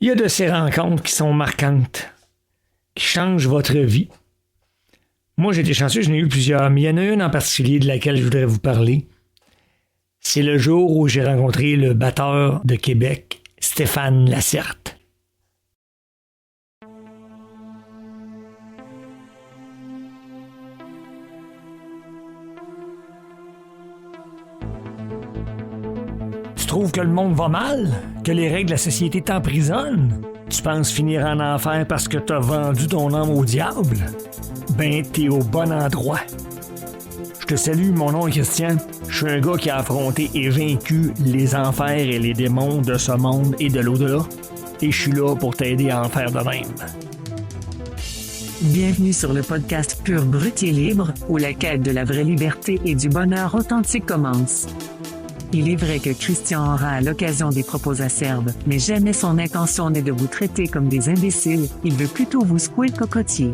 Il y a de ces rencontres qui sont marquantes, qui changent votre vie. Moi, j'ai été chanceux, j'en ai eu plusieurs, mais il y en a une en particulier de laquelle je voudrais vous parler. C'est le jour où j'ai rencontré le batteur de Québec, Stéphane Lacerte. Tu trouves que le monde va mal? Que les règles de la société t'emprisonnent? Tu penses finir en enfer parce que t'as vendu ton âme au diable? Ben, t'es au bon endroit. Je te salue, mon nom est Christian. Je suis un gars qui a affronté et vaincu les enfers et les démons de ce monde et de l'au-delà. Et je suis là pour t'aider à en faire de même. Bienvenue sur le podcast Pur, Brut et Libre, où la quête de la vraie liberté et du bonheur authentique commence. Il est vrai que Christian aura à l'occasion des propos acerbes, mais jamais son intention n'est de vous traiter comme des imbéciles, il veut plutôt vous secouer le cocotier.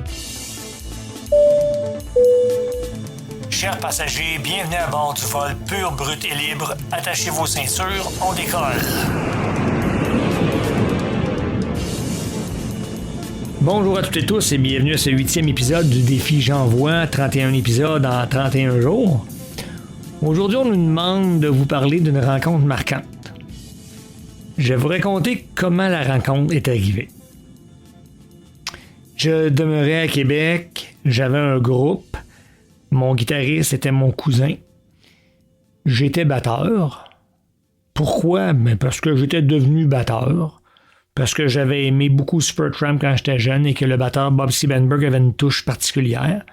Chers passagers, bienvenue à bord du vol Pur, Brut et Libre. Attachez vos ceintures, on décolle. Bonjour à toutes et tous et bienvenue à ce 8e épisode du défi J'envoie, 31 épisodes en 31 jours. Aujourd'hui, on nous demande de vous parler d'une rencontre marquante. Je vais vous raconter comment la rencontre est arrivée. Je demeurais à Québec, j'avais un groupe, mon guitariste était mon cousin, j'étais batteur. Pourquoi? Ben parce que j'étais devenu batteur, parce que j'avais aimé beaucoup Supertramp quand j'étais jeune et que le batteur Bob Siebenberg avait une touche particulière.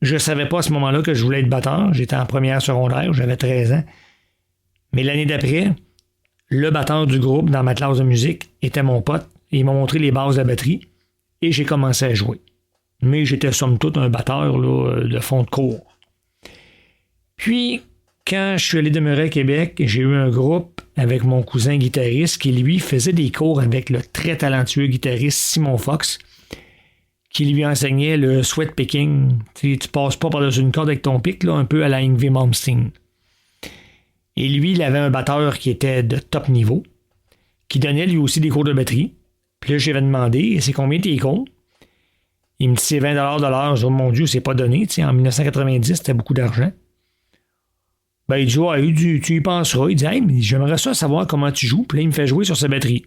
Je savais pas à ce moment-là que je voulais être batteur. J'étais en première secondaire, j'avais 13 ans. Mais l'année d'après, le batteur du groupe dans ma classe de musique était mon pote. Et il m'a montré les bases de la batterie et j'ai commencé à jouer. Mais j'étais somme toute un batteur là, de fond de cours. Puis, quand je suis allé demeurer à Québec, j'ai eu un groupe avec mon cousin guitariste qui, lui, faisait des cours avec le très talentueux guitariste Simon Fox, qui lui enseignait le sweat picking. Tu passes pas par-dessus une corde avec ton pic, là, un peu à la Yngwie Malmsteen. Et lui, il avait un batteur qui était de top niveau, qui donnait lui aussi des cours de batterie. Puis là, j'avais demandé, c'est combien tes cours? Il me dit, c'est 20$ de l'heure. Je dis, oh mon Dieu, c'est pas donné. Tu sais, en 1990, c'était beaucoup d'argent. Ben, il dit, ouais, tu y penseras. Il dit, hey, mais j'aimerais ça savoir comment tu joues. Puis là, il me fait jouer sur sa batterie.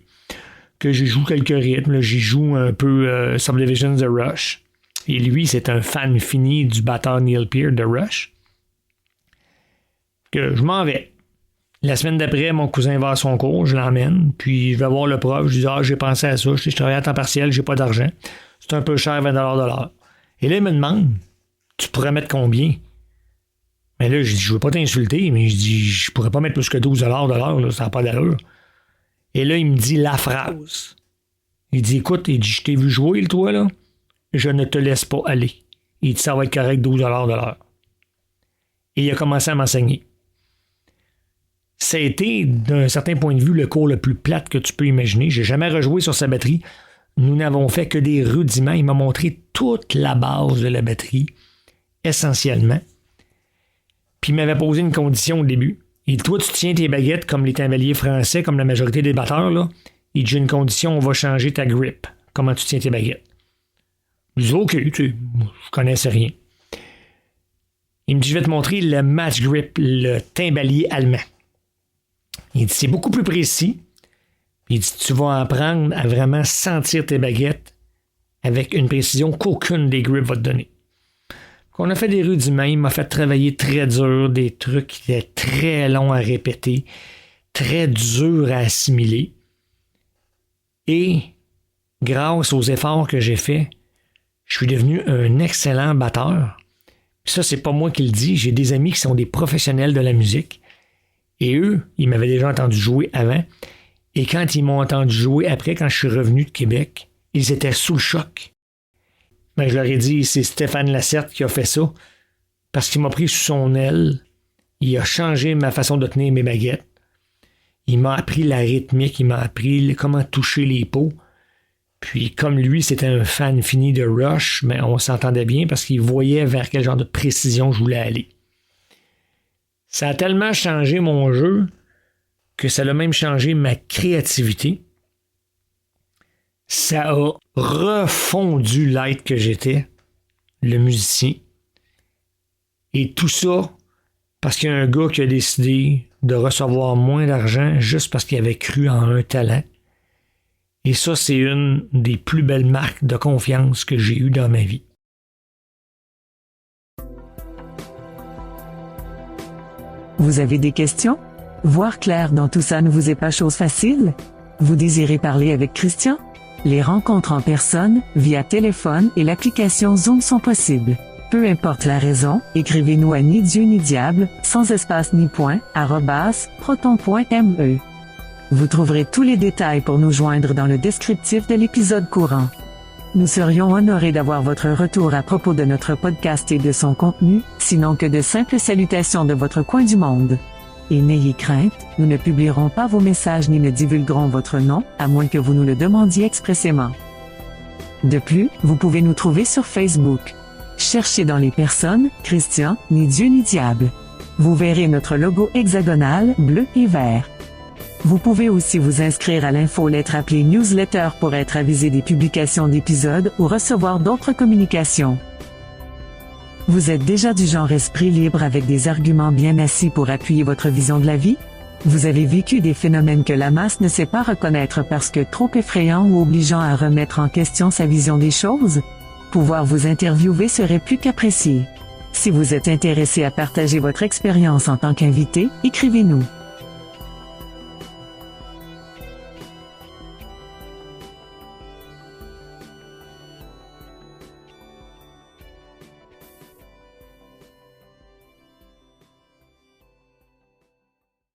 Que j'y joue quelques rythmes. Là, j'y joue un peu Subdivisions de Rush. Et lui, c'est un fan fini du batteur Neil Peart de Rush. Que je m'en vais. La semaine d'après, mon cousin va à son cours, je l'emmène, puis je vais voir le prof, je dis « j'ai pensé à ça, je travaille à temps partiel, j'ai pas d'argent. C'est un peu cher, 20$ de l'heure. » Et là, il me demande « Tu pourrais mettre combien? » Mais là, je dis « Je veux pas t'insulter, mais je dis « Je pourrais pas mettre plus que 12$ de l'heure, là, ça n'a pas d'allure. » Et là, il me dit la phrase. Il dit « Écoute, il dit, je t'ai vu jouer, le toi, là. Je ne te laisse pas aller. » Il dit « Ça va être correct, 12$ de l'heure. » Et il a commencé à m'enseigner. Ça a été, d'un certain point de vue, le cours le plus plate que tu peux imaginer. J'ai jamais rejoué sur sa batterie. Nous n'avons fait que des rudiments. Il m'a montré toute la base de la batterie, essentiellement. Puis il m'avait posé une condition au début. Il dit, toi, tu tiens tes baguettes comme les timbaliers français, comme la majorité des batteurs, là. Il dit, j'ai une condition, on va changer ta grip. Comment tu tiens tes baguettes? Je dis, OK, je connaissais rien. Il me dit, je vais te montrer le match grip, le timbalier allemand. Il dit, c'est beaucoup plus précis. Il dit, tu vas apprendre à vraiment sentir tes baguettes avec une précision qu'aucune des grips va te donner. On a fait des rudiments, il m'a fait travailler très dur, des trucs qui étaient très longs à répéter, très durs à assimiler. Et grâce aux efforts que j'ai faits, je suis devenu un excellent batteur. Ça, c'est pas moi qui le dis, j'ai des amis qui sont des professionnels de la musique. Et eux, ils m'avaient déjà entendu jouer avant. Et quand ils m'ont entendu jouer après, quand je suis revenu de Québec, ils étaient sous le choc. Ben, je leur ai dit, c'est Stéphane Lacerte qui a fait ça, parce qu'il m'a pris sous son aile, il a changé ma façon de tenir mes baguettes, il m'a appris la rythmique, il m'a appris comment toucher les pots, puis comme lui, c'était un fan fini de Rush, mais on s'entendait bien parce qu'il voyait vers quel genre de précision je voulais aller. Ça a tellement changé mon jeu que ça a même changé ma créativité. ça a refondu l'être que j'étais, le musicien. Et tout ça parce qu'il y a un gars qui a décidé de recevoir moins d'argent juste parce qu'il avait cru en un talent. Et ça, c'est une des plus belles marques de confiance que j'ai eues dans ma vie. Vous avez des questions? Voir clair dans tout ça ne vous est pas chose facile? Vous désirez parler avec Christian? Les rencontres en personne, via téléphone et l'application Zoom sont possibles. Peu importe la raison, écrivez-nous à ni Dieu ni diable, sans espace ni point, @proton.me. Vous trouverez tous les détails pour nous joindre dans le descriptif de l'épisode courant. Nous serions honorés d'avoir votre retour à propos de notre podcast et de son contenu, sinon que de simples salutations de votre coin du monde. Et n'ayez crainte, nous ne publierons pas vos messages ni ne divulguerons votre nom, à moins que vous nous le demandiez expressément. De plus, vous pouvez nous trouver sur Facebook. Cherchez dans les personnes, Christian, ni Dieu ni diable. Vous verrez notre logo hexagonal, bleu et vert. Vous pouvez aussi vous inscrire à l'infolettre appelée Newsletter pour être avisé des publications d'épisodes ou recevoir d'autres communications. Vous êtes déjà du genre esprit libre avec des arguments bien assis pour appuyer votre vision de la vie? Vous avez vécu des phénomènes que la masse ne sait pas reconnaître parce que trop effrayants ou obligeant à remettre en question sa vision des choses? Pouvoir vous interviewer serait plus qu'apprécié. Si vous êtes intéressé à partager votre expérience en tant qu'invité, écrivez-nous.